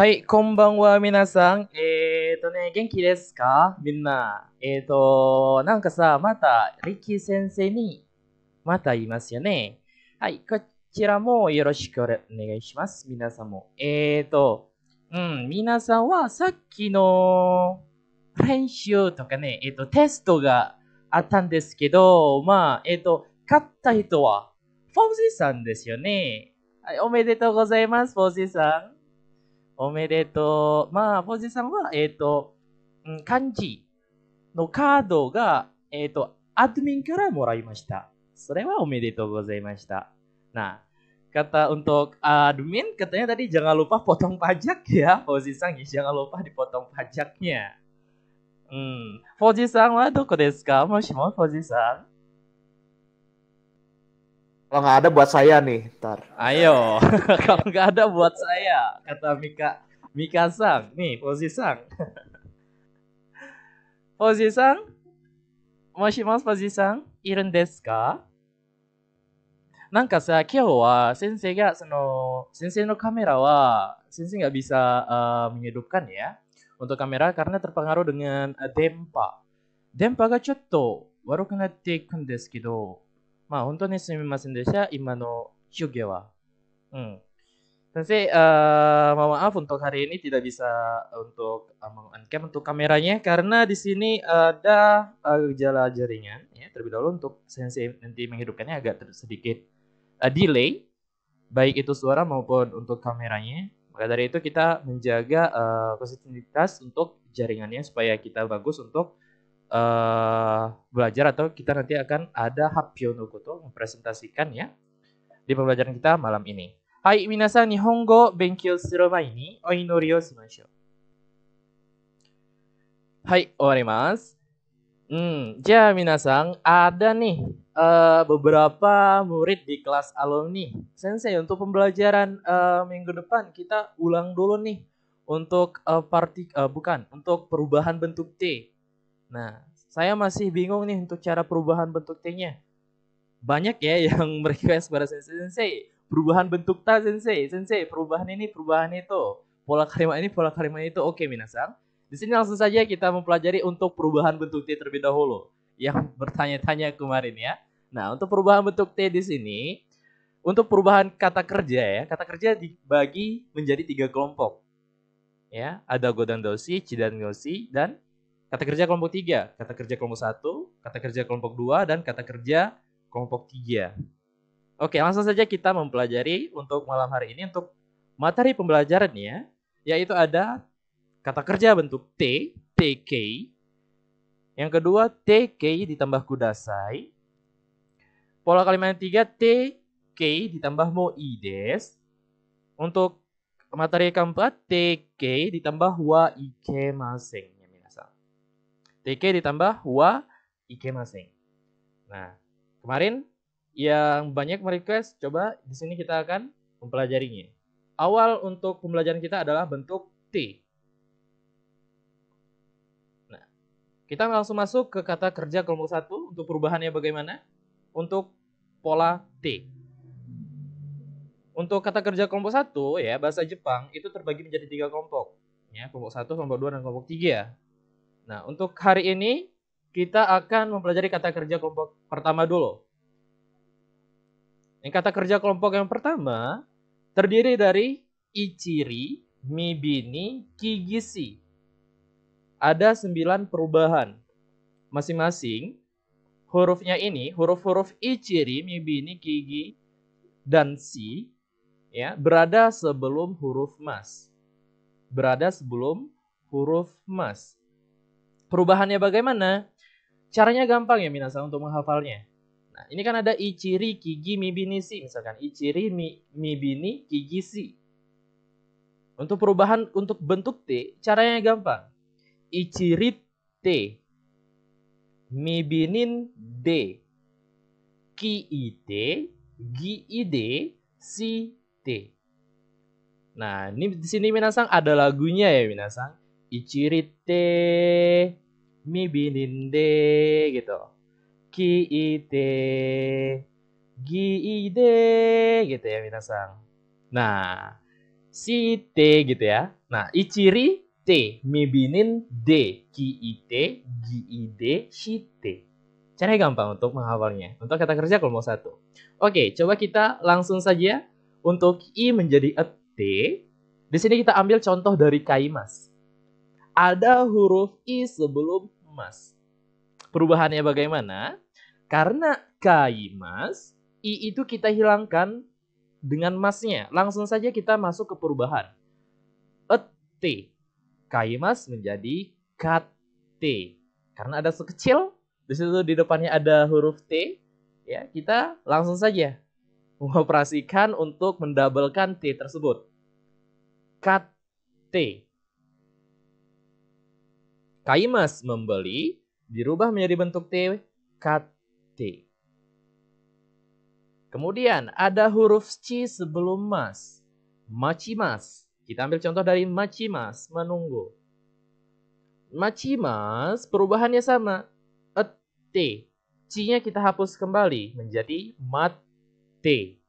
はい、こんばんは、皆さん。元気ですかみんな。なんかさ、また、リキ先生に、また言いますよね。はい、こちらもよろしくお願いします。皆さんも。皆さんはさっきの練習とかね、テストがあったんですけど、勝った人は、フォージーさんですよね。はい、おめでとうございます、フォージーさん。おめでとう。フォージーさんは、漢字のカードが、アドミンからもらいました。それはおめでとうございました。Nah, kata untuk admin katanya tadi jangan lupa potong pajak ya, Fauzi Sang. Jangan lupa dipotong pajaknya. フォージーさんはどこですかもしも、フォージーさん Kalau nggak ada buat saya nih, ntar. Ayo, kalau nggak ada buat saya, kata Mika Sang. Nih, Fauzi Sang. Fauzi Sang, もしもし、フォージーさん、いるんですかなんかさ、今日は先生が、先生のカメラは、先生nggak bisa menghidupkan ya, untuk kamera karena terpengaruh dengan電波。電波がちょっと悪くなっていくんですけど、本当にすみませんでした、今の授業は。Sensei, mohon maaf untuk hari ini tidak bisa untuk meng-on-cam untuk kameranya karena di sini ada gejala jaringan ya. Terlebih dahulu untuk Sensei nanti menghidupkannya agak sedikit delay, baik itu suara maupun untuk kameranya. Maka dari itu kita menjaga konsistensitas untuk jaringannya supaya kita bagus untuk belajar atau kita nanti akan ada Happyo no Koto mempresentasikan ya di pembelajaran kita malam ini. Hai, minasan Nihongo benkyou suru mae ni o inori o shimashou. Hai, owarimasu. Minasan, ada nih beberapa murid di kelas alumni. Sensei, untuk pembelajaran minggu depan kita ulang dulu nih untuk untuk perubahan bentuk T. Nah, saya masih bingung nih untuk cara perubahan bentuk T-nya. Banyak ya yang merequest pada Sensei, perubahan bentuk T, Sensei, perubahan ini, perubahan itu. Pola kalimat ini, pola kalimat itu. Oke, minasan. Di sini langsung saja kita mempelajari untuk perubahan bentuk T terlebih dahulu. Yang bertanya-tanya kemarin ya. Nah, untuk perubahan bentuk T di sini, untuk perubahan kata kerja ya, kata kerja dibagi menjadi 3 kelompok. Ya, ada Godan Doshi, Chidan Doshi, dan kata kerja kelompok 3. Kata kerja kelompok 1, kata kerja kelompok 2, dan kata kerja kelompok 3. Oke, langsung saja kita mempelajari untuk malam hari ini untuk materi pembelajarannya, yaitu ada kata kerja bentuk T, TK. Yang kedua, TK ditambah kudasai. Pola kalimat yang tiga, TK ditambah moides. Untuk materi keempat, TK ditambah wa ikemasen. TK ditambah wa ikemasen. Nah, kemarin yang banyak merequest, coba di sini kita akan mempelajarinya. Awal untuk pembelajaran kita adalah bentuk T. Nah, kita langsung masuk ke kata kerja kelompok 1 untuk perubahannya bagaimana? Untuk pola T. Untuk kata kerja kelompok 1 ya, bahasa Jepang itu terbagi menjadi 3 kelompok. Ya, kelompok 1, kelompok 2, dan kelompok 3. Nah, untuk hari ini kita akan mempelajari kata kerja kelompok pertama dulu. Yang kata kerja kelompok yang pertama terdiri dari ichiri, mibini, kigisi. Ada 9 perubahan. Masing-masing hurufnya ini, huruf-huruf ichiri, mibini, kigi, dan si ya, berada sebelum huruf mas. Berada sebelum huruf mas. Perubahannya bagaimana? Caranya gampang ya minasan untuk menghafalnya. Nah, ini kan ada ichiri, kigi, mibini, si. Misalkan ichiri, mibini, kigi, si. Untuk perubahan untuk bentuk T, caranya gampang. Ichiri T, mibinin D, ki-ite, gi-ide, si-te. Nah, ini di sini minasan ada lagunya ya minasan. Ichirite, mibininde gitu. Ki-ite, gi-ide gitu ya minasan. Nah, si-te gitu ya. Nah, ichiri te, mibinin de, kiite, giide, shite. Caranya gampang untuk menghafalnya. Untuk kata kerja kelompok 1. Oke, coba kita langsung saja untuk i menjadi ete. Di sini kita ambil contoh dari kaimas. Ada huruf i sebelum mas. Perubahannya bagaimana? Karena kaimas, i itu kita hilangkan dengan masnya. Langsung saja kita masuk ke perubahan. Ete. Kaimas menjadi kate. Karena ada sekecil, di situ di depannya ada huruf T, ya, kita langsung saja mengoperasikan untuk mendabelkan T tersebut. Kate. Kaimas membeli dirubah menjadi bentuk T, kate. Kemudian ada huruf C sebelum mas. Machimas. Kita ambil contoh dari machimas, menunggu. Machimas perubahannya sama. Ete. C-nya kita hapus kembali menjadi mate.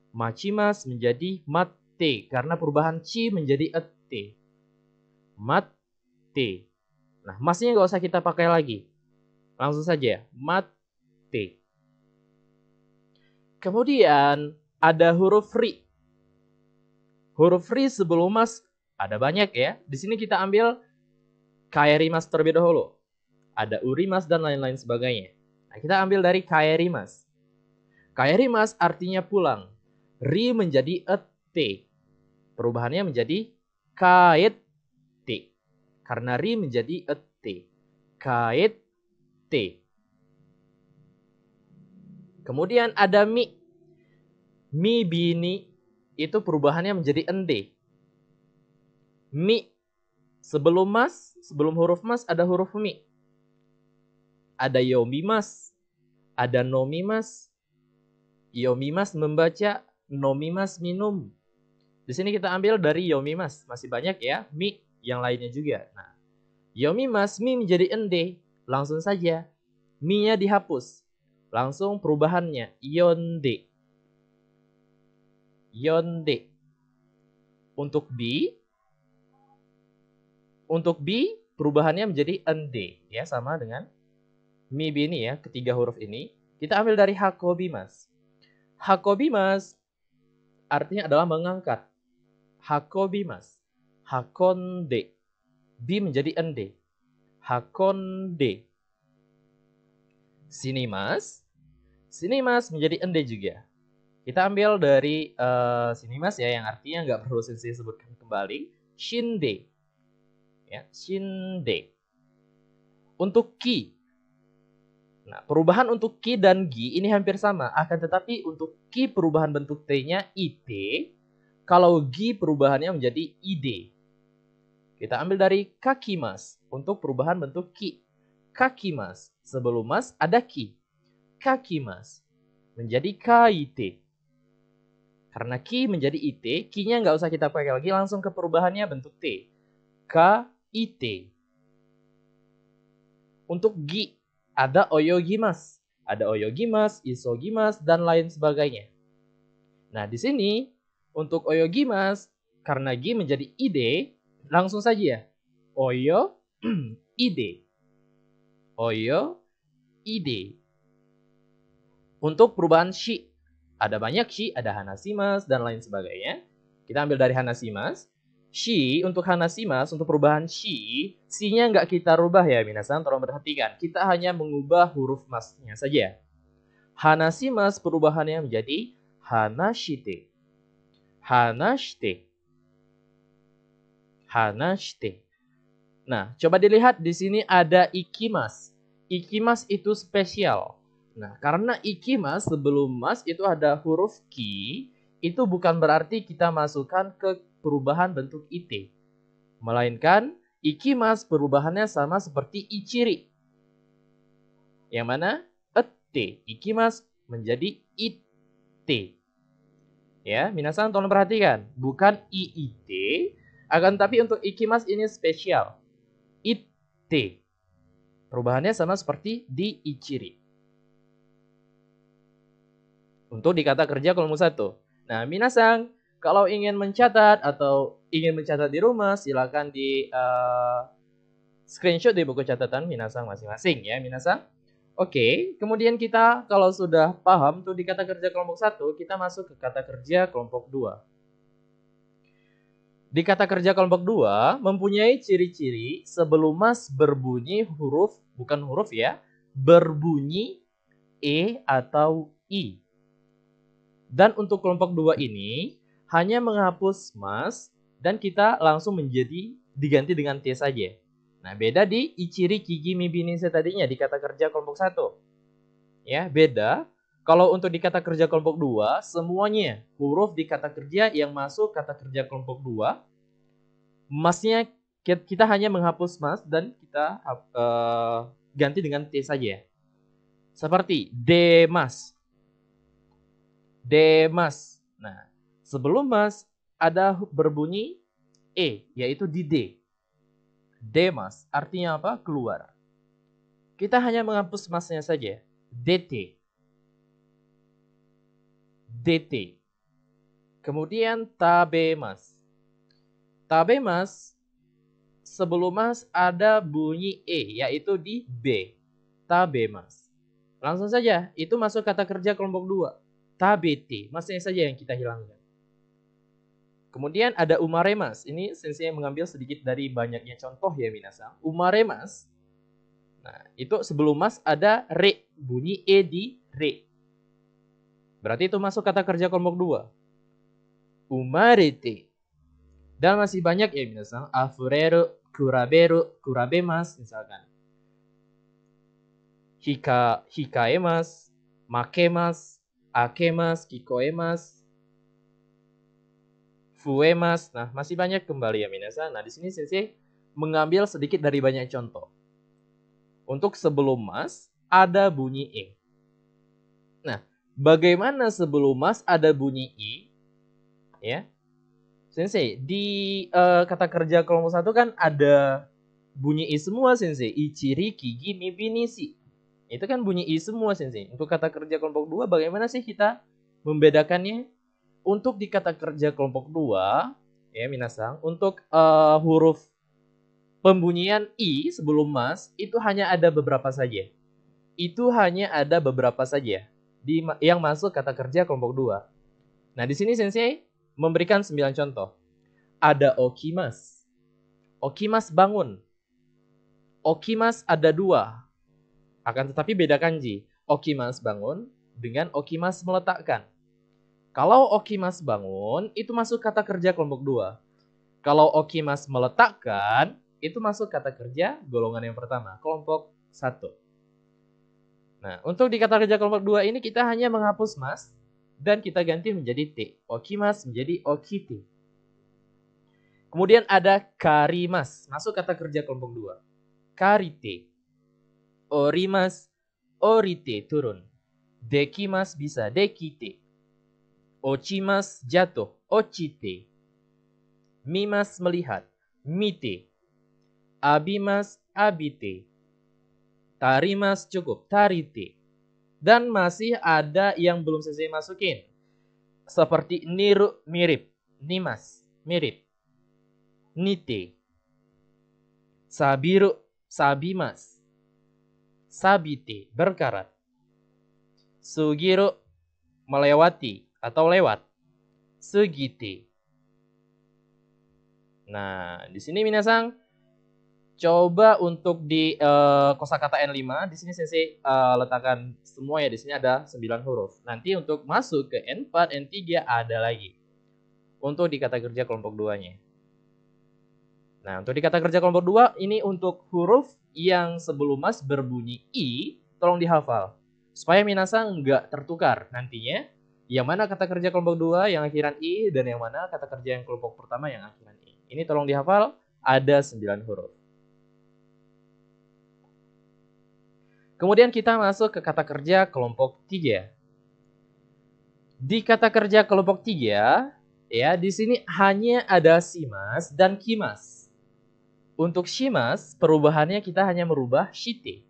Machimas menjadi mate karena perubahan C menjadi ete. Mate. Nah, masnya nggak usah kita pakai lagi. Langsung saja, mate. Kemudian ada huruf ri. Huruf ri sebelum mas ada banyak ya. Di sini kita ambil kaerimas terlebih dahulu. Ada urimas dan lain-lain sebagainya. Nah, kita ambil dari kaerimas. Kaerimas artinya pulang. Ri menjadi ete. Perubahannya menjadi kaete. Karena ri menjadi ete. Kaete. Kemudian ada mi. Mi bini itu perubahannya menjadi ende. Mi sebelum mas, sebelum huruf mas ada huruf mi. Ada yomimas, ada nomimas. Yomimas membaca, nomimas minum. Di sini kita ambil dari yomimas, masih banyak ya, mi yang lainnya juga. Nah, yomimas mi menjadi ende, langsung saja mi-nya dihapus. Langsung perubahannya yonde. Yonde. Untuk bi perubahannya menjadi ende, ya, sama dengan mi bini ya, ketiga huruf ini. Kita ambil dari hakobimas. Hakobimas artinya adalah mengangkat. Hakobimas. Hakonde. Bi menjadi ende. Hakonde. Sinimas. Sinimas menjadi ende juga. Kita ambil dari sinimas ya, yang artinya nggak perlu saya sebutkan kembali. Shinde. Ya, shinde. Untuk ki. Nah, perubahan untuk ki dan gi ini hampir sama. Akan tetapi untuk ki perubahan bentuk T-nya IT. Kalau gi perubahannya menjadi ID. Kita ambil dari kakimas. Untuk perubahan bentuk ki. Kakimas. Sebelum mas ada ki. Kakimas. Menjadi KIT. Karena ki menjadi IT. Ki-nya nggak usah kita pakai lagi. Langsung ke perubahannya bentuk T. KIT. Untuk gi. Ada oyogimas, ada oyogimas, isogimas, dan lain sebagainya. Nah, di sini untuk oyogimas, karena gi menjadi ide, langsung saja oyo ide. Oyo ide. Untuk perubahan shi, ada banyak shi, ada hanasimas, dan lain sebagainya. Kita ambil dari hanasimas. Shi, untuk hanasimas, untuk perubahan shi, si-nya nggak kita rubah ya, minasan, tolong perhatikan. Kita hanya mengubah huruf masnya saja. Hanasimas perubahannya menjadi hanashite. Hanashite. Hanashite. Nah, coba dilihat di sini ada ikimas. Ikimas itu spesial. Nah, karena ikimas sebelum mas itu ada huruf ki, itu bukan berarti kita masukkan ke perubahan bentuk IT. Melainkan ikimas perubahannya sama seperti ichiri. Yang mana? Ete. Ikimas menjadi ite. Ya, minasan tolong perhatikan. Bukan iit. Akan tapi untuk ikimas ini spesial. Ite. Perubahannya sama seperti di ichiri. Untuk di kata kerja kelompok 1. Nah, minasan kalau ingin mencatat atau ingin mencatat di rumah, silakan di screenshot di buku catatan minasang masing-masing ya minasang. Oke, kemudian kita kalau sudah paham tuh di kata kerja kelompok 1, kita masuk ke kata kerja kelompok 2. Di kata kerja kelompok 2 mempunyai ciri-ciri sebelum mas berbunyi huruf, bukan huruf ya, berbunyi E atau I. Dan untuk kelompok 2 ini hanya menghapus mas dan kita langsung menjadi diganti dengan T saja. Nah, beda di Ichiri Kigi Mibinise tadinya di kata kerja kelompok 1. Ya, beda. Kalau untuk di kata kerja kelompok 2, semuanya huruf di kata kerja yang masuk kata kerja kelompok 2, masnya kita hanya menghapus mas dan kita ganti dengan T saja. Seperti Demas. Demas. Nah, sebelum mas ada berbunyi E, yaitu di D. Demas artinya apa? Keluar. Kita hanya menghapus masnya saja. DT. DT. Kemudian tabemas. Tabemas sebelum mas ada bunyi E, yaitu di B. Tabemas. Langsung saja, itu masuk kata kerja kelompok 2. Tabete, masnya saja yang kita hilangkan. Kemudian ada umaremas. Ini sensei mengambil sedikit dari banyaknya contoh ya minasang. Umaremas. Nah, itu sebelum mas ada re, bunyi E di re. Berarti itu masuk kata kerja kelompok 2. Umarete. Dan masih banyak ya minasang. Afureru, kuraberu, kurabemas misalkan. Hikaemas, makemas, akemas, kikoemas, fuemas. Nah, masih banyak kembali ya minasang. Nah, di sini sensei mengambil sedikit dari banyak contoh. Untuk sebelum mas ada bunyi E. Nah, bagaimana sebelum mas ada bunyi I? Ya. Sensei, di kata kerja kelompok 1 kan ada bunyi I semua sensei. Ichiri, kigi, mibi, nisi. Itu kan bunyi I semua sensei. Untuk kata kerja kelompok 2 bagaimana sih kita membedakannya? Untuk di kata kerja kelompok 2 ya minasang, untuk huruf pembunyian I sebelum mas itu hanya ada beberapa saja. Itu hanya ada beberapa saja yang masuk kata kerja kelompok 2. Nah, di sini sensei memberikan 9 contoh. Ada okimas. Okimas bangun. Okimas ada 2. Akan tetapi beda kanji. Okimas bangun dengan okimas meletakkan. Kalau okimas bangun, itu masuk kata kerja kelompok 2. Kalau okimas meletakkan, itu masuk kata kerja golongan yang pertama, kelompok 1. Nah, untuk di kata kerja kelompok 2 ini kita hanya menghapus mas dan kita ganti menjadi T. Okimas menjadi okite. Kemudian ada karimas, masuk kata kerja kelompok 2. Karite. Orimas, orite, turun. Dekimas bisa dekite. Ochimas jatuh, ochite. Mimas melihat, mite. Abimas abite. Tarimas cukup, tarite. Dan masih ada yang belum saya masukin. Seperti niru mirip, nimas mirip. Nite. Sabiru sabimas. Sabite berkarat. Sugiru melewati atau lewat. Sugite. Nah, di sini minasang coba untuk di kosakata N5 di sini sensei letakkan semua ya, di sini ada 9 huruf. Nanti untuk masuk ke N4, N3 ada lagi. Untuk di kata kerja kelompok 2-nya. Nah, untuk di kata kerja kelompok 2 ini untuk huruf yang sebelum mas berbunyi I, tolong dihafal. Supaya minasang nggak tertukar nantinya. Yang mana kata kerja kelompok 2 yang akhiran I dan yang mana kata kerja yang kelompok pertama yang akhiran I. Ini tolong dihafal, ada 9 huruf. Kemudian kita masuk ke kata kerja kelompok 3. Di kata kerja kelompok 3, ya, di sini hanya ada simas dan kimas. Untuk shimas, perubahannya kita hanya merubah shite.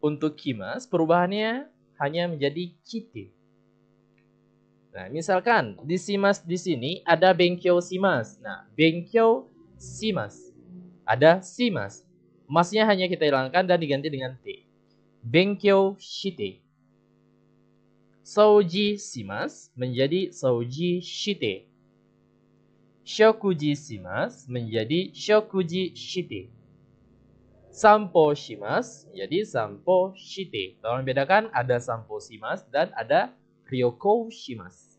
Untuk kimas, perubahannya hanya menjadi kite. Nah, misalkan di shimasu di sini ada benkyou shimasu. Nah, benkyou shimasu. Ada shimasu. Masnya hanya kita hilangkan dan diganti dengan T. Benkyou shite. Souji shimasu menjadi souji shite. Shokuji shimasu menjadi shokuji shite. Sampo shimasu jadi sampo shite. Tolong bedakan, ada sampo shimasu dan ada ryoko shimasu.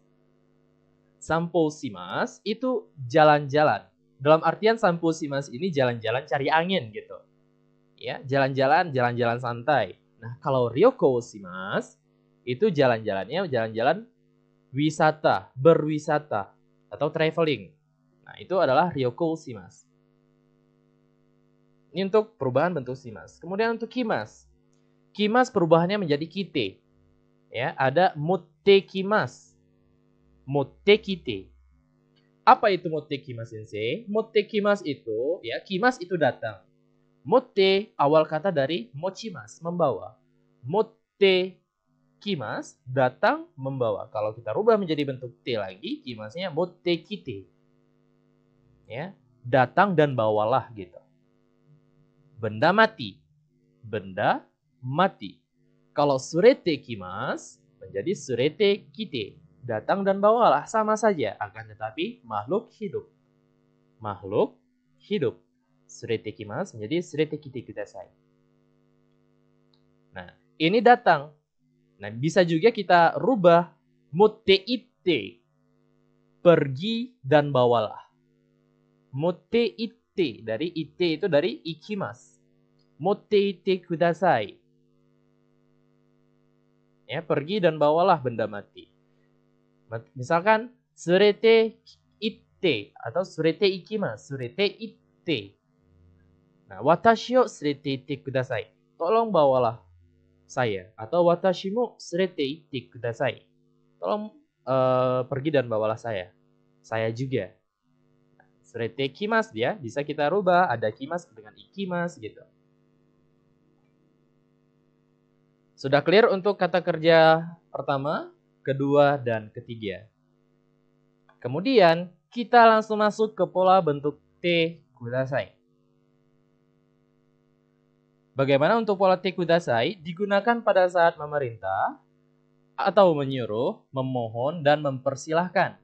Sampo shimasu itu jalan-jalan. Dalam artian sampo shimasu ini jalan-jalan cari angin gitu. Ya, jalan-jalan santai. Nah, kalau ryoko shimasu itu jalan-jalannya jalan-jalan wisata, berwisata atau traveling. Nah, itu adalah ryoko shimasu. Ini untuk perubahan bentuk shimasu. Kemudian untuk kimasu. Kimasu perubahannya menjadi kite. Ya, ada motte kimasu. Motte kite. Apa itu motte kimasu, sensei? Motte kimasu itu, ya, kimasu itu datang. Motte awal kata dari mochimasu, membawa. Motte kimasu datang membawa. Kalau kita rubah menjadi bentuk T lagi, kimasnya motte kite. Ya, datang dan bawalah gitu. Benda mati. Benda mati. Kalau surete kimasu menjadi surete kite. Datang dan bawalah, sama saja, akan tetapi makhluk hidup. Makhluk hidup. Surete kimasu menjadi surete kite kudasai. Nah, ini datang. Nah, bisa juga kita rubah motte ite, pergi dan bawalah. Motte ite, dari ite itu dari ikimasu. Motte ite kudasai. Ya, pergi dan bawalah benda mati. Misalkan surete ite atau surete ikimasu, surete ite. Nah, watashi o surete ite kudasai. Tolong bawalah saya, atau watashi mo surete ite kudasai. Tolong pergi dan bawalah saya. Saya juga. Surete kimasu dia bisa kita rubah, ada kimasu dengan ikimasu gitu. Sudah clear untuk kata kerja pertama, kedua, dan ketiga. Kemudian kita langsung masuk ke pola bentuk T kudasai. Bagaimana untuk pola T kudasai? Digunakan pada saat memerintah atau menyuruh, memohon, dan mempersilahkan.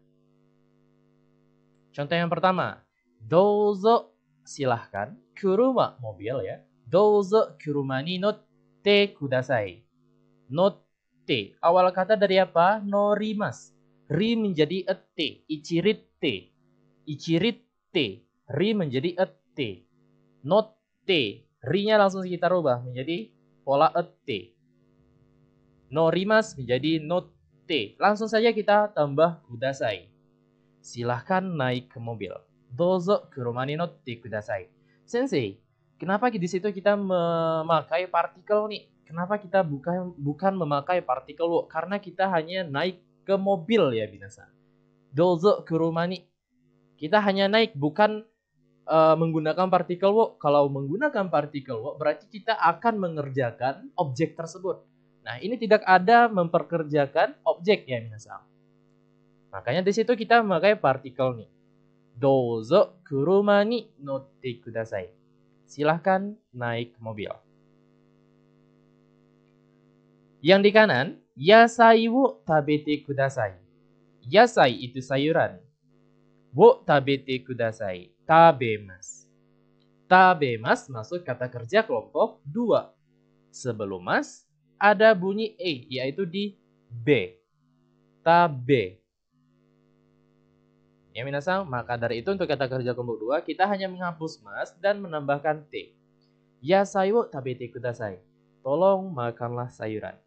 Contoh yang pertama, douzo, silahkan, kuruma, mobil ya. Douzo kuruma ni notte kudasai. Notte, awal kata dari apa? Norimasu. Ri menjadi ete, ichiritte. Ichiritte, ri menjadi ete. Notte, ri-nya langsung kita rubah menjadi pola ete. Norimasu menjadi notte. Langsung saja kita tambah kudasai. Silahkan naik ke mobil. Dozo kuruma ni notte kudasai. Sensei, kenapa di situ kita memakai partikel nih? Kenapa kita bukan memakai partikel wo? Karena kita hanya naik ke mobil ya binasa. Dozo kuruma ni. Kita hanya naik, bukan menggunakan partikel wo. Kalau menggunakan partikel wo berarti kita akan mengerjakan objek tersebut. Nah, ini tidak ada memperkerjakan objek ya minasang. Makanya di situ kita memakai partikel nih. Douzo kuruma ni notte kudasai. Silahkan naik mobil. Yang di kanan, yasai wo tabete kudasai. Yasai itu sayuran. Wo tabete kudasai. Tabemasu. Tabemasu masuk kata kerja kelompok 2. Sebelum mas ada bunyi E, yaitu di B. Tabe. Ya minasang, maka dari itu untuk kata kerja kelompok 2 kita hanya menghapus mas dan menambahkan T. Yasai wo tabete kudasai. Tolong makanlah sayuran.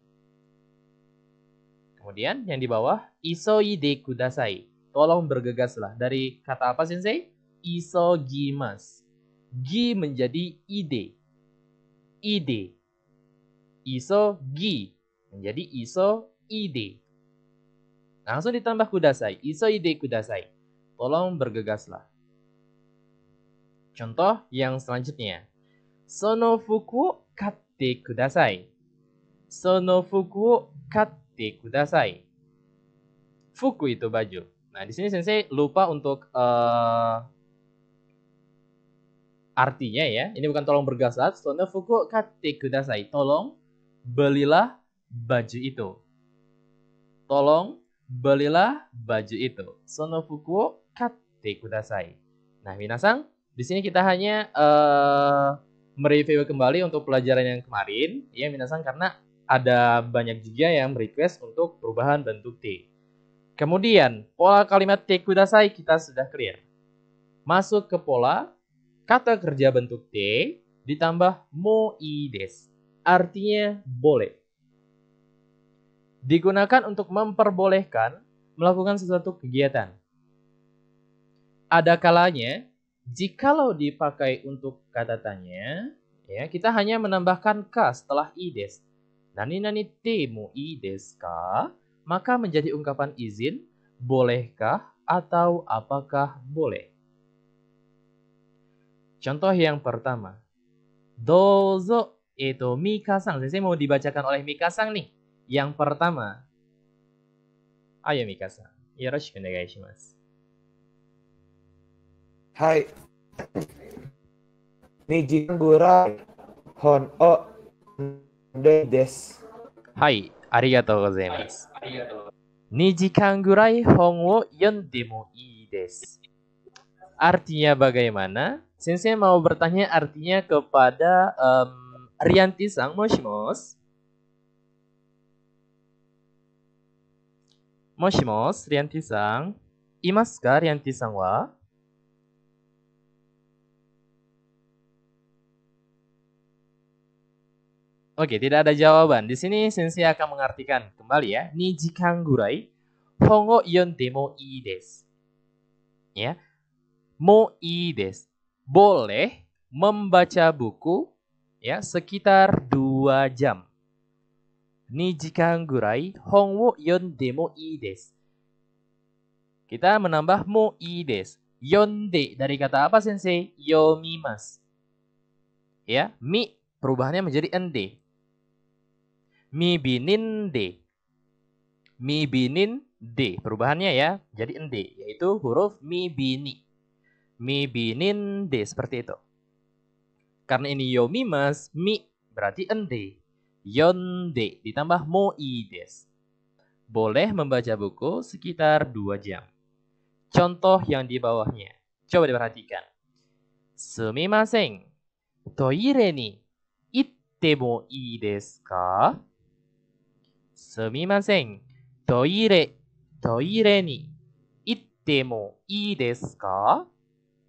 Kemudian yang di bawah, isoide kudasai. Tolong bergegaslah. Dari kata apa sensei? Isogimasu. Gi menjadi ide. Ide. Isogi menjadi isoide. Langsung ditambah kudasai. Isoide kudasai. Tolong bergegaslah. Contoh yang selanjutnya. Sono fuku o katte kudasai. Sono fuku o katte kudasai. fuku itu baju. Nah, di sini sensei lupa untuk artinya ya. Ini bukan tolong bergasat. Sono fuku katte kudasai. Tolong belilah baju itu. Tolong belilah baju itu. Sono fuku katte kudasai. Nah, minasang, di sini kita hanya mereview kembali untuk pelajaran yang kemarin, ya minasang, karena ada banyak juga yang request untuk perubahan bentuk T. Kemudian, pola kalimat T kudasai kita sudah clear. Masuk ke pola kata kerja bentuk T ditambah mo i des. Artinya boleh. Digunakan untuk memperbolehkan melakukan sesuatu kegiatan. Ada kalanya, jikalau dipakai untuk kata tanya, ya, kita hanya menambahkan ka setelah i des. Nani nani te mo i desu ka? Maka menjadi ungkapan izin, bolehkah atau apakah boleh. Contoh yang pertama. Dozo, Mika-san. Sensei mau dibacakan oleh Mika-san nih. Yang pertama. Ayo Mika-san. Yoroshiku onegai shimasu. Hai. Nijikan gurai hon o de desu. Hai, arigatou gozaimasu. 2 jikan gurai hon wo yonde mo ii desu. Artinya bagaimana? Sensei mau bertanya artinya kepada Rianti-san. Moshimos. Moshimos, Rianti-san. Imasu ka, Rianti-san wa? Oke, tidak ada jawaban. Di sini sensei akan mengartikan kembali ya. Ni jikan gurai hongo yonde mo ii desu. Ya. Mo ii desu. Boleh membaca buku ya sekitar 2 jam. Ni jikan gurai hongo yonde mo ii desu. Kita menambah mo ii desu. Yonde dari kata apa sensei? Yomimasu. Ya, mi perubahannya menjadi ende. Mi binin de. Mi binin de. Perubahannya ya jadi ende. Yaitu huruf mi bini. Mi binin de. Seperti itu. Karena ini yomimas. Mi berarti ende. Yonde ditambah mo i des. Boleh membaca buku sekitar 2 jam. Contoh yang di bawahnya. Coba diperhatikan. Sumimasen. Toire ni itte mo ii desu ka? Sumimasen. Toire ni itte mo ii desu ka?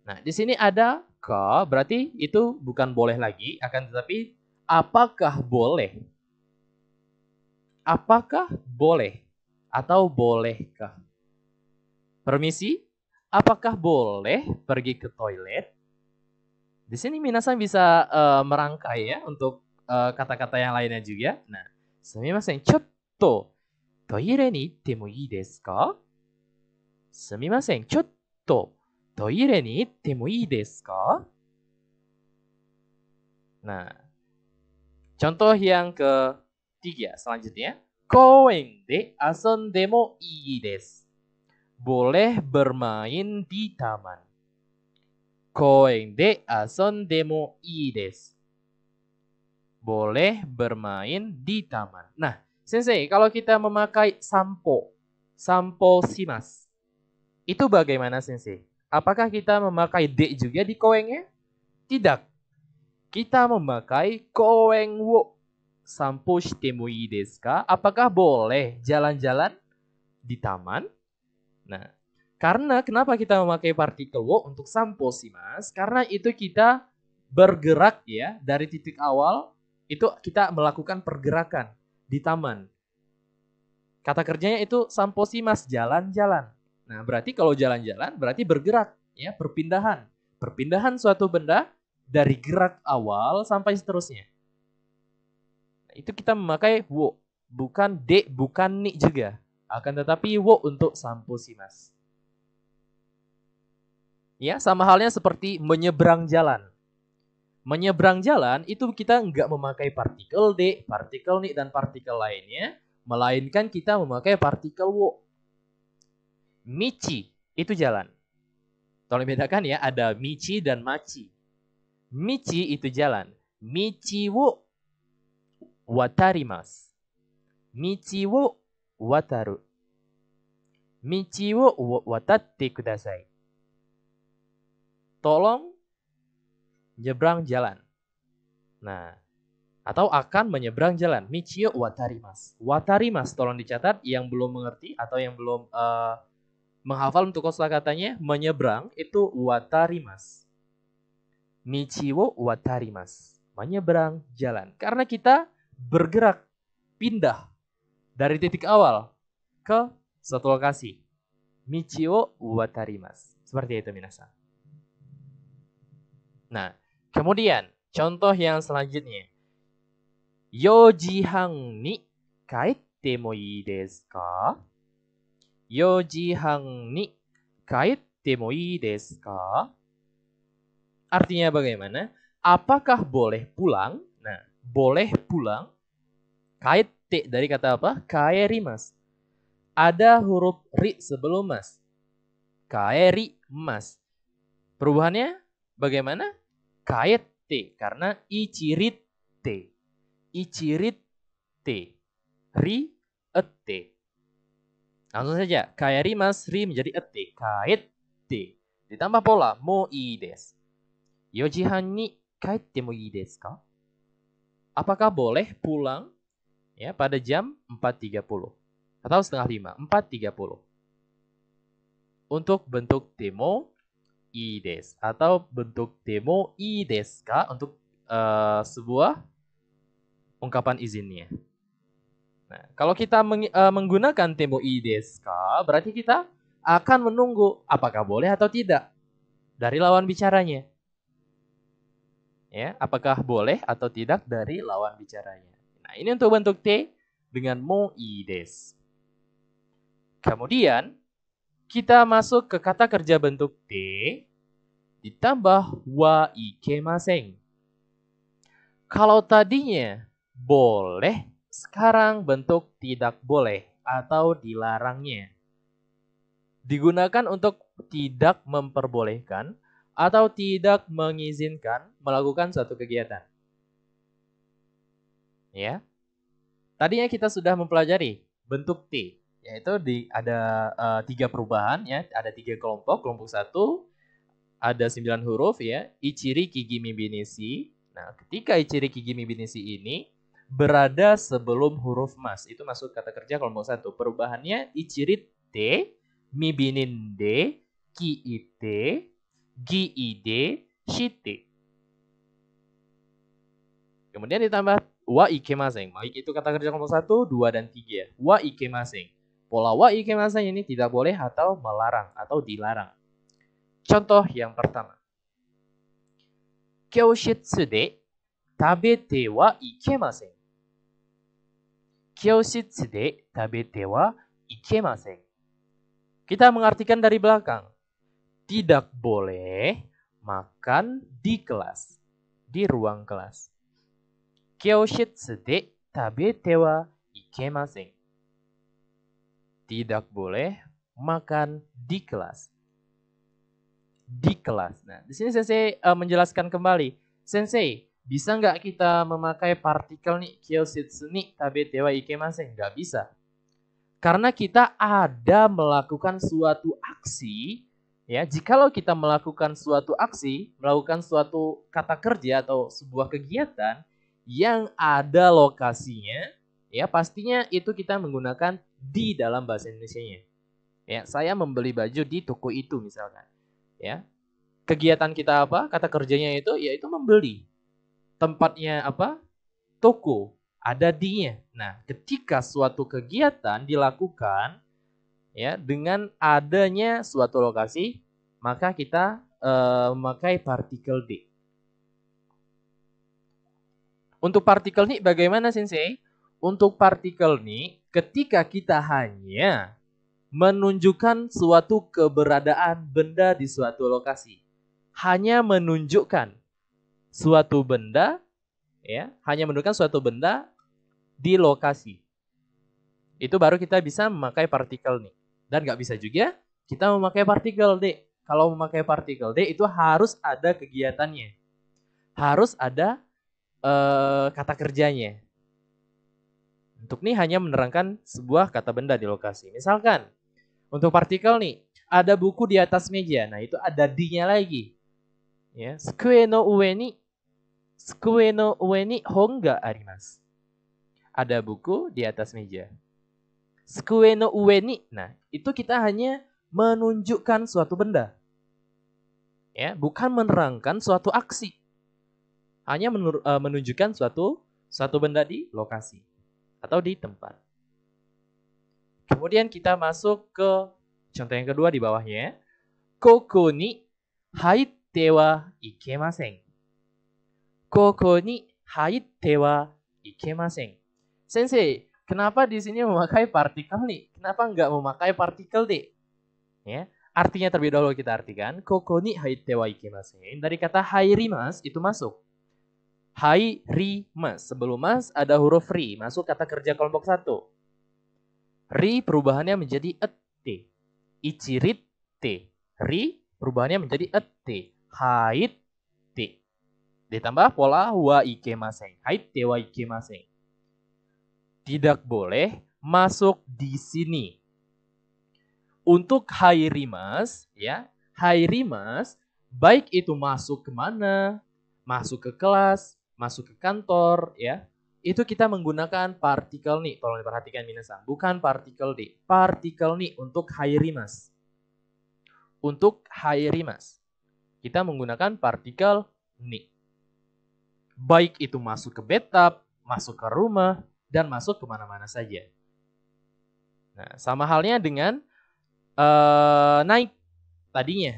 Nah, di sini ada ka, berarti itu bukan boleh lagi, akan tetapi apakah boleh? Apakah boleh atau bolehkah? Permisi, apakah boleh pergi ke toilet? Di sini minasan bisa merangkai ya untuk kata-kata yang lainnya juga. Nah, sumimasen, chotto toire ni itte mo ii desu ka? Sumimasen, chotto toire ni itte mo ii desu ka? Nah, contoh yang ketiga selanjutnya. Koen de asonde mo ii desu. Boleh bermain di taman. Koen de asonde mo ii desu. Boleh bermain di taman. Nah, sensei, kalau kita memakai sampo shimasu, itu bagaimana sensei? Apakah kita memakai de juga di koengnya? Tidak. Kita memakai koeng wo. Sampo shite mo ii desu ka? Apakah boleh jalan-jalan di taman? Nah, karena kenapa kita memakai partikel wo untuk sampo shimasu? Karena itu kita bergerak ya dari titik awal. Itu kita melakukan pergerakan di taman. Kata kerjanya itu sampo shimasu, jalan-jalan. Nah, berarti kalau jalan-jalan berarti bergerak ya, perpindahan. Perpindahan suatu benda dari gerak awal sampai seterusnya. Nah, itu kita memakai wo, bukan de, bukan ni juga. Akan tetapi wo untuk sampo shimasu. Ya, sama halnya seperti menyeberang jalan. Menyeberang jalan itu kita nggak memakai partikel D, partikel ni, dan partikel lainnya, melainkan kita memakai partikel wo. Michi itu jalan. Tolong bedakan ya, ada michi dan machi. Michi itu jalan. Michi wo watarimasu. Michi wo wataru. Michi wo watatte kudasai. Tolong nyebrang jalan. Nah, atau akan menyeberang jalan. Michi wo watarimasu. Watarimasu tolong dicatat yang belum mengerti atau yang belum menghafal untuk kosakatanya, menyeberang itu watarimasu. Michi wo watarimasu. Menyeberang jalan. Karena kita bergerak, pindah dari titik awal ke suatu lokasi. Michi wo watarimasu. Seperti itu minasan. Nah, kemudian contoh yang selanjutnya. 4時半に帰ってもいいですか? 4時半に帰ってもいいですか? Artinya bagaimana? Apakah boleh pulang? Nah, boleh pulang. Kaite dari kata apa? Kaerimasu. Ada huruf ri sebelum mas. Kaerimasu. Perubahannya bagaimana? Kaete karena ichirite. Ichirite. Ri ete. Langsung saja. Kaerimasu ri menjadi ete. Kaete. Ditambah pola mo ii desu. 4時半に帰ってもいいですか? Apakah boleh pulang ya pada jam 4.30 atau setengah 5, 4.30. Untuk bentuk demo ii desu atau bentuk demo ii desu ka untuk sebuah ungkapan izinnya. Nah, kalau kita menggunakan demo ii desu ka, berarti kita akan menunggu apakah boleh atau tidak dari lawan bicaranya. Ya, apakah boleh atau tidak dari lawan bicaranya. Nah, ini untuk bentuk T dengan mo ii desu. Kemudian kita masuk ke kata kerja bentuk T ditambah wa ikemasen. Kalau tadinya boleh, sekarang bentuk tidak boleh atau dilarangnya. Digunakan untuk tidak memperbolehkan atau tidak mengizinkan melakukan suatu kegiatan. Ya. Tadinya kita sudah mempelajari bentuk T, yaitu ada 3 perubahan ya, ada 3 kelompok. Kelompok 1 ada 9 huruf ya, ichiri kigimi binisi. Nah, ketika ichiri kigimi binisi ini berada sebelum huruf mas, itu masuk kata kerja kelompok 1. Perubahannya ichirite, mibininde, kiite, giide, shite. Kemudian ditambah wa ikemasen. Baik itu kata kerja kelompok 1, 2, dan 3. Wa ikemasen. Pola wa ikemasen ini tidak boleh atau melarang atau dilarang. Contoh yang pertama. Kyoshitsu de tabete wa ikemasen. Kyoshitsu de tabete wa ikemasen. Kita mengartikan dari belakang. Tidak boleh makan di kelas, di ruang kelas. Kyoshitsu de tabete wa ikemasen. Tidak boleh makan di kelas. Di kelas. Nah, di sini Sensei menjelaskan kembali. Sensei, bisa nggak kita memakai partikel nih kyoshitsu ni tabete wa ikemasen? Nggak bisa. Karena kita ada melakukan suatu aksi. Ya, jikalau kita melakukan suatu aksi, melakukan suatu kata kerja atau sebuah kegiatan yang ada lokasinya, ya pastinya itu kita menggunakan di dalam bahasa Indonesianya. Ya, saya membeli baju di toko itu misalkan. Ya, kegiatan kita apa? Kata kerjanya itu yaitu membeli. Tempatnya apa? Toko. Ada di-nya. Nah, ketika suatu kegiatan dilakukan ya dengan adanya suatu lokasi, maka kita memakai partikel D. Untuk partikel ni bagaimana Sensei? Untuk partikel ni ketika kita hanya menunjukkan suatu keberadaan benda di suatu lokasi. Hanya menunjukkan suatu benda ya, hanya menunjukkan suatu benda di lokasi. Itu baru kita bisa memakai partikel nih. Dan nggak bisa juga kita memakai partikel D. Kalau memakai partikel D itu harus ada kegiatannya. Harus ada kata kerjanya. Untuk nih hanya menerangkan sebuah kata benda di lokasi. Misalkan untuk partikel nih, ada buku di atas meja. Nah, itu ada D-nya lagi. Ya, sukue no ue ni hon ga arimasu. Ada buku di atas meja. Sukue no ue ni. Nah, itu kita hanya menunjukkan suatu benda. Ya, bukan menerangkan suatu aksi. Hanya menunjukkan suatu benda di lokasi atau di tempat. Kemudian kita masuk ke contoh yang kedua di bawahnya. Koko ni haitte wa ikemasen. Koko ni haitte wa ikemasen. Sensei, kenapa di sini memakai partikel nih? Kenapa nggak memakai partikel D? Ya, artinya terlebih dahulu kita artikan. Koko ni haitte wa ikemasen. Dari kata hairimas itu masuk. Hairimas. Sebelum mas ada huruf ri. Masuk kata kerja kelompok 1. Ri perubahannya menjadi ete. Ichiritte. Ri perubahannya menjadi ete. Haitte. Ditambah pola wa ikemasen. Haitte wa ikemasen. Tidak boleh masuk di sini. Untuk hairimas, ya, hairimas, baik itu masuk kemana, masuk ke kelas, masuk ke kantor, ya, itu kita menggunakan partikel ni. Tolong diperhatikan minasan, bukan partikel D. Partikel ni untuk hairimas. Untuk hairimas, kita menggunakan partikel ni. Baik itu masuk ke bathtub, masuk ke rumah, dan masuk kemana-mana saja. Nah, sama halnya dengan naik tadinya.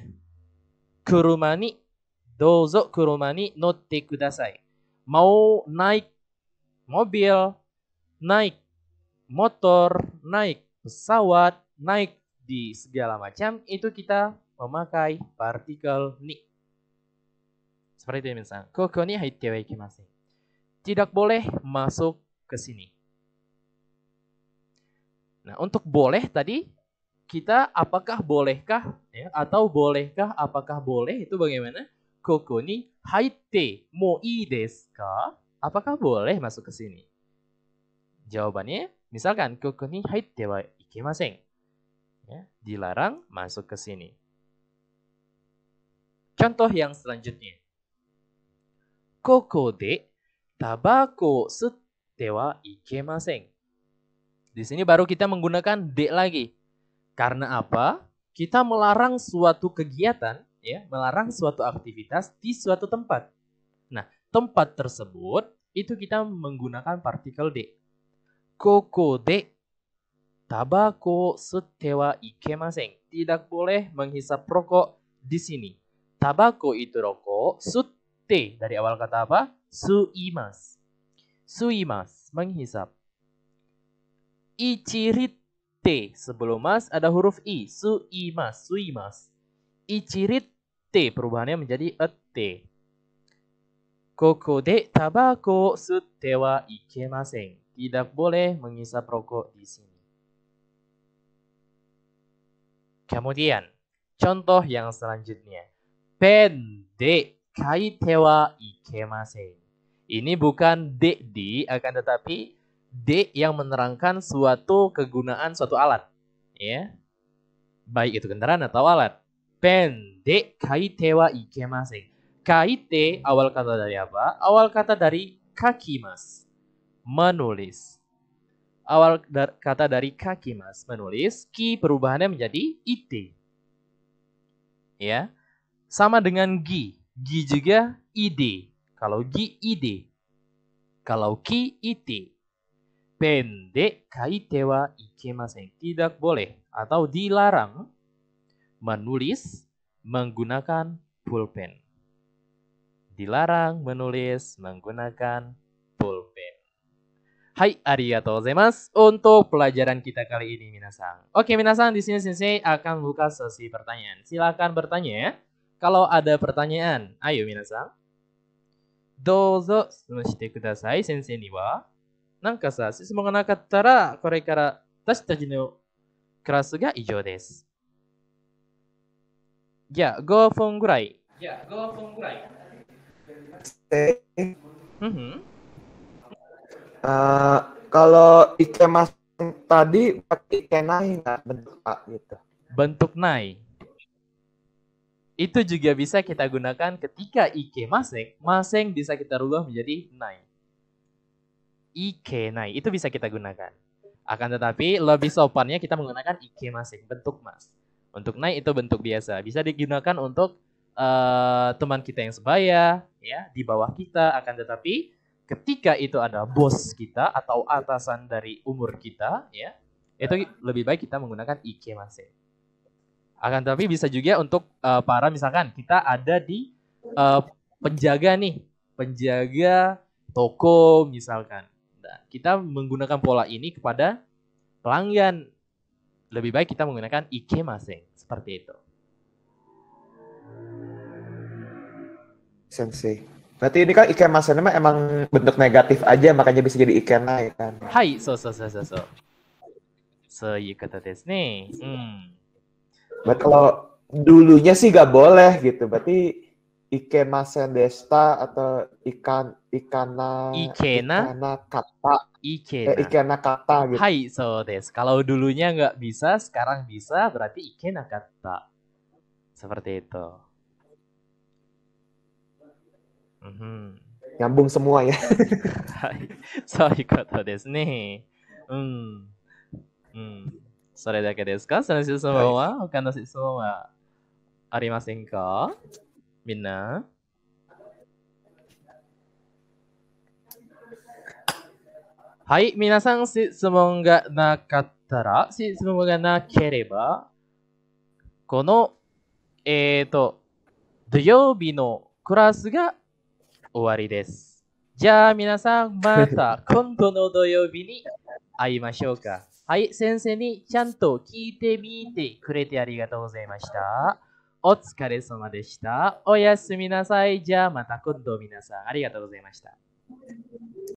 Kuruma ni dozo kuruma ni notte kudasai. Mau naik mobil, naik motor, naik pesawat, naik di segala macam, itu kita memakai partikel ni. Seperti itu misalnya. Koko ni haitte wa ikimasen. Tidak boleh masuk ke sini. Nah, untuk boleh tadi kita apakah bolehkah, ya, atau bolehkah apakah boleh itu bagaimana? Koko ni haitte mo ii desu ka? Apakah boleh masuk ke sini? Jawabannya misalkan koko ni haitte wa ikemasen. Ya, dilarang masuk ke sini. Contoh yang selanjutnya. Koko de tabako sutte wa ikemasen. Di sini baru kita menggunakan D lagi. Karena apa? Kita melarang suatu kegiatan, ya, melarang suatu aktivitas di suatu tempat. Nah, tempat tersebut itu kita menggunakan partikel D. Koko de tabako sutte wa ikemasen. Tidak boleh menghisap rokok di sini. Tabako itu rokok, sutte dari awal kata apa? Suimas. Suimas, menghisap. Ichiritte, sebelum mas ada huruf I. Suimas, suimas. Ichiritte, perubahannya menjadi ete. Koko de tabako sutte wa ikemasen. Tidak boleh menghisap rokok di sini. Kemudian, contoh yang selanjutnya. Pen de kaite wa ikemasen. Ini bukan D di, akan tetapi D yang menerangkan suatu kegunaan suatu alat. Ya. Baik itu kendaraan atau alat. Pen de kaite wa ikemasen. Kaite awal kata dari apa? Awal kata dari kakimas. Menulis. Awal kata dari kakimas, menulis. Ki perubahannya menjadi ite. Ya. Sama dengan gi. Gi juga ide. Kalau gi ide. Kalau ki ite. Pen de kaite wa ikemasen. Tidak boleh atau dilarang menulis menggunakan pulpen. Dilarang menulis menggunakan pulpen. Hai, arigatou gozaimasu untuk pelajaran kita kali ini, minasan. Oke, minasan, di sini sensei akan buka sesi pertanyaan. Silakan bertanya ya. Kalau ada pertanyaan, ayo minasan. Dozo shite kudasai. Sensei ni wa なんかさ、質問がなかったら、これから私たちのクラスが以上です。Ya, 5分ぐらい。 Stay. Mhm. Kalau ikemasen tadi pakai ikenai nggak bentuk A gitu. Bentuk nai. Itu juga bisa kita gunakan ketika ike maseng. Maseng bisa kita rubah menjadi nai. Ike nai itu bisa kita gunakan. Akan tetapi lebih sopannya kita menggunakan ike maseng, bentuk mas. Untuk nai itu bentuk biasa. Bisa digunakan untuk teman kita yang sebaya, ya, di bawah kita. Akan tetapi ketika itu ada bos kita atau atasan dari umur kita, ya, itu lebih baik kita menggunakan ike maseng. Akan tetapi bisa juga untuk para misalkan kita ada di penjaga nih, penjaga toko misalkan. Nah, kita menggunakan pola ini kepada pelanggan. Lebih baik kita menggunakan ikemasen seperti itu. Sensei. Berarti ini kan ikemasen emang bentuk negatif aja makanya bisa jadi ikenai kan. Hai, so. そういう方ですね。Berarti kalau dulunya sih nggak boleh gitu. Berarti ikemasen desta atau ikana kata. Ikena kata gitu. Hai, so des. Kalau dulunya nggak bisa, sekarang bisa, berarti ikena kata. Seperti itu. Nyambung semua ya. Hai, そういうことですね。それだけですか？その質問は、他の質問はありませんか？みんな。はい、皆さん質問がなかったら、質問がなければ、この、土曜日のクラスが終わりです。じゃあ皆さん、また今度の土曜日に会いましょうか。はい、先生にちゃんと聞いてみてくれてありがとうございました。お疲れ様でした。おやすみなさい。じゃあまた今度皆さん、ありがとうございました。